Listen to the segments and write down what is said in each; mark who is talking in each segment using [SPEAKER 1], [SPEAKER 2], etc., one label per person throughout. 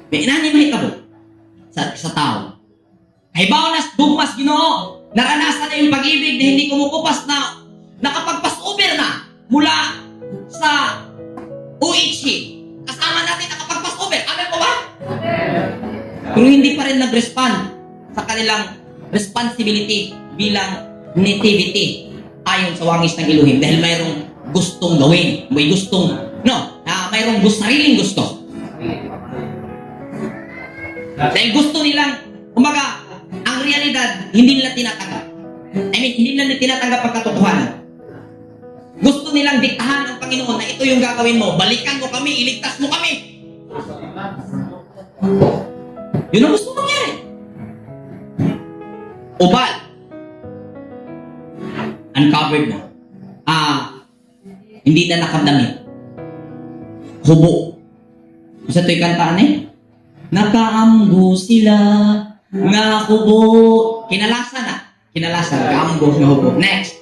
[SPEAKER 1] May inani mahitabo sa tao. Kay bawnas dugmas Ginoo, naranasan na yung pag-ibig na hindi kumukupas na nakapag-pass-over na mula sa UHC. Kasama natin nakapag-pass-over. Amen po ba? Pero hindi pa rin nag-respond sa kanilang responsibility bilang nativity ayon sa wangis ng Elohim dahil mayroong gustong gawin. May gustong, mayroong sariling gusto. Dahil gusto nilang, kumbaga, ang realidad, hindi nila tinatanggap. Hindi nila tinatanggap ang katotohanan. Gusto nilang diktahan ng Panginoon na ito yung gagawin mo. Balikan mo kami, iligtas mo kami. Yun ang gusto mangyari. Ubal. Uncovered na. Hindi na nakadamit. Hubo. Sa ito'y kantaan eh. Nakaamgo sila nga hubo. Kinalasan na. Kinalasan. Nakaamgo nga hubo. Next.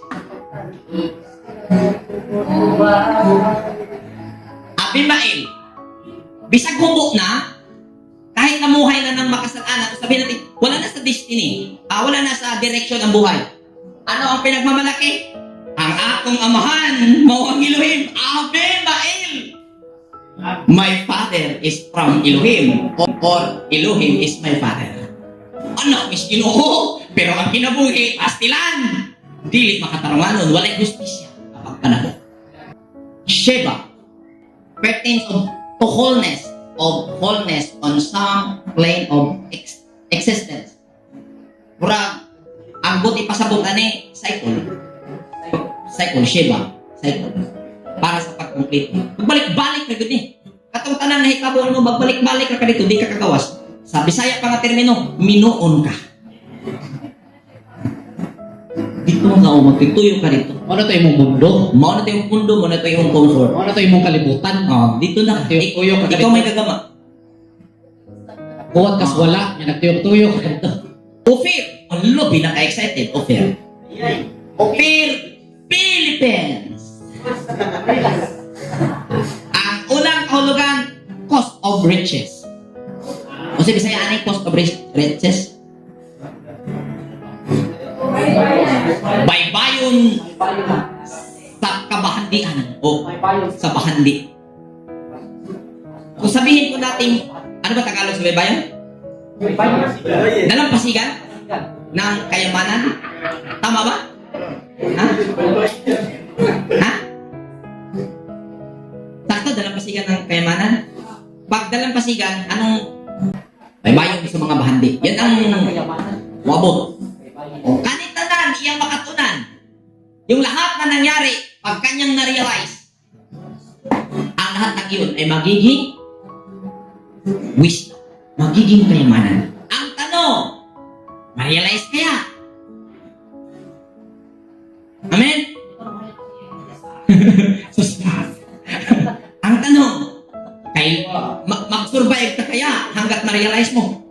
[SPEAKER 1] Abimael. Bisag hubo na, kahit namuhay na ng makasalanan, sabihin natin, wala na sa destiny. Wala na sa direction ang buhay. Ano ang pinagmamalaki? Ang akong amahan, mao ang Elohim. Abimael. My father is from Elohim, or Elohim is my father. Anak is Ginoo, pero ang kinabuhi, pastilan. Dili makatarunganon, walay justisya kapag panahon. Sheba pertains to wholeness on some plane of existence. Murag, ang buti pasabot ani, cycle, Sheba, cycle. Para sa pag-complete. Magbalik-balik na gud ni. Katong tanan na hitaboan mo, magbalik-balik ka dito, di ka kagawas. Sa Bisaya pa nga termino, minuon ka. Dito nga o, magtituyo ka dito.
[SPEAKER 2] Ano to imong mundo?
[SPEAKER 1] Mao na to yung mundo, mao na to yung comfort.
[SPEAKER 2] Ano to imong kalibutan?
[SPEAKER 1] Dito na.
[SPEAKER 2] Tuyok ka
[SPEAKER 1] Ikaw may nagama.
[SPEAKER 2] Kuwat kas wala, nga nagtuyok-tuyok ka dito.
[SPEAKER 1] Ophir. Alo, pinaka-excited. Ophir. Ophir, Philippines. Ang unang kahulugan, cost of riches. O sige, Bisaya anay cost of riches? Baybayon sa kabahandian o sa bahandi. Kung sabihin po natin, ano ba Tagalog sa baybayon? Dalampasigan ng kayamanan? Tama ba? Ha? Sakto, dalampasigan ng kayamanan? Pag dalampasigan, anong baybayon sa mga bahandi? Yan ang wabot. O kanitanan, iyang makatunan. Yung lahat na nangyari, pag kanyang na-realize, ang lahat ng iyon ay magiging wisdom, magiging kayamanan. Ang tanong, ma-realize kaya? Amen? Ang tanong, mag-survive ka kaya hanggat ma-realize mo?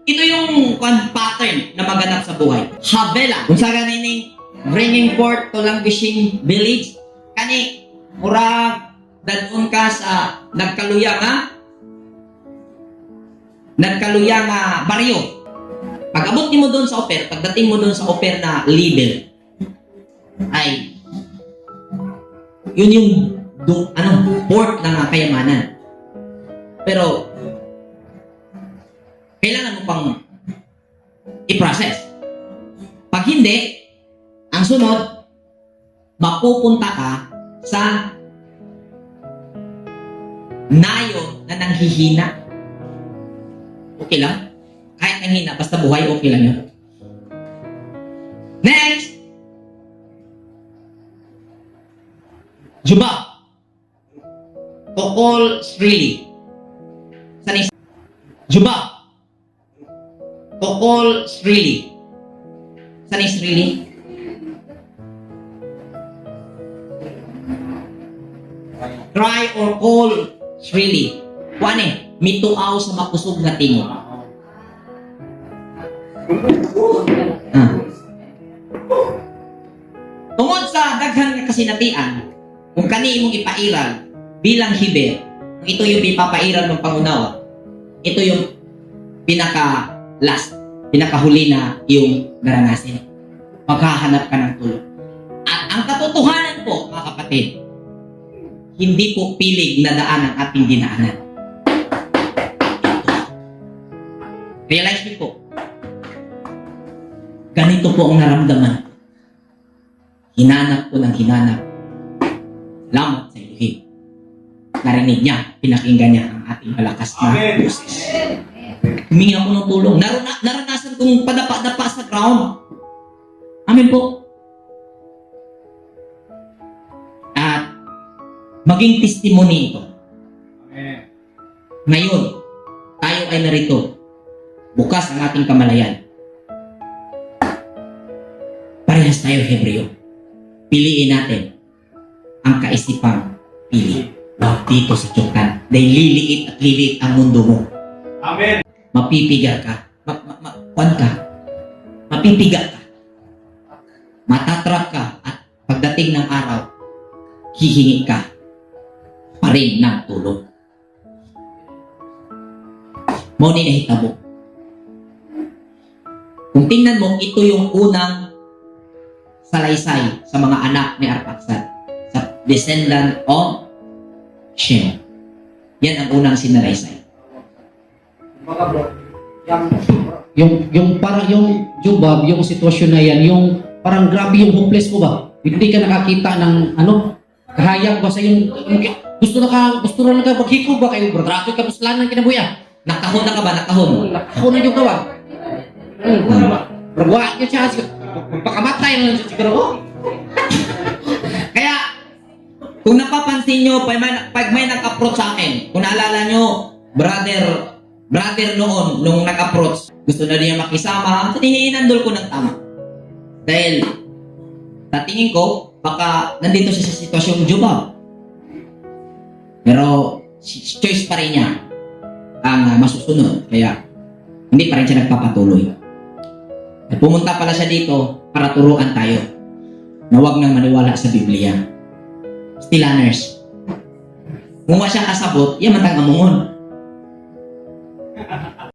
[SPEAKER 1] Ito yung pattern na maganap sa buhay. Havela. Kung sa ganin bringing forth to languishing village, kani, murag, dadun ka sa nagkaluyang baryo. Pag abot mo doon sa offer, pagdating mo doon sa offer na leader, ay, yun yung port ng kayamanan. Pero, kailangan mo pang i-process. Pag hindi, ang sunod, mapupunta ka sa nayo na nanghihina. Okay lang? Kahit nanghina, basta buhay, okay lang yun. Next! Juba. Tokol Srili. Sanis. Juba. Tokol Srili. Saan yung Srili? Cry or call Srili. Kuan mituaw sa makusog na tingog. Tungod sa daghan nga kasinatian, kung kani imong ipairal bilang hiber, ito yung ipapairal ng pangunawa, ito yung pinaka-last, pinakahuli na yung naranasin. Maghahanap ka ng tulong. At ang katotohanan po, mga kapatid, hindi po pilig na daan ang ating dinaanan. Realize niyo po, ganito po ang naramdaman. Hinanap ko ng hinanap. Salamat sa Elohim. Narinig niya, pinakinggan niya ang ating malakas na boses. Humingi ako ng tulong. Naranasan kong padapa-dapa sa ground. Amen po. At maging testimony ito. Ngayon, tayo ay narito. Bukas ang ating kamalayan. Parehas tayo Hebreo. Piliin natin ang kaisipang pili. Huwag dito sa tiyukan. Dahil liliit at liliit ang mundo mo.
[SPEAKER 3] Amen.
[SPEAKER 1] Mapipigar ka. Kuwan ka. Mapipigar ka. Matatrap ka. At pagdating ng araw, hihingi ka pa rin ng tulong. Mo ni nahitabo. Kung tingnan mo, ito yung unang salaysay sa mga anak ni Arphaxad, sa descendant of Shem. Yan ang unang sinalaysay.
[SPEAKER 2] Yung parang yung Jobab, yung sitwasyon na yan, yung parang grabe yung hopeless mo ba? Hindi ka nakakita ng kahayag ba sa yung gusto na ka maghikog ba kayo? Brato ka puslanan kinabuya.
[SPEAKER 1] Nakahon na ka ba? Nakahon.
[SPEAKER 2] Ako na yung gawa. Berbuat niya siya. Pagpakamatay na lang siguro mo.
[SPEAKER 1] Kaya, kung napapansin nyo, pag may nag-approach sa akin, kung naalala nyo, brother noon, nung nag-approach, gusto na niya makisama, hinihinandol ko ng tama. Dahil, sa tingin ko, baka nandito siya sa sitwasyong Jobab. Pero, choice pa rin niya ang masusunod. Kaya, hindi pa rin siya nagpapatuloy. At pumunta pala siya dito para turuan tayo na huwag nang maniwala sa Biblia. Still learners. Kung wa siya kasabot, yan matang amungon.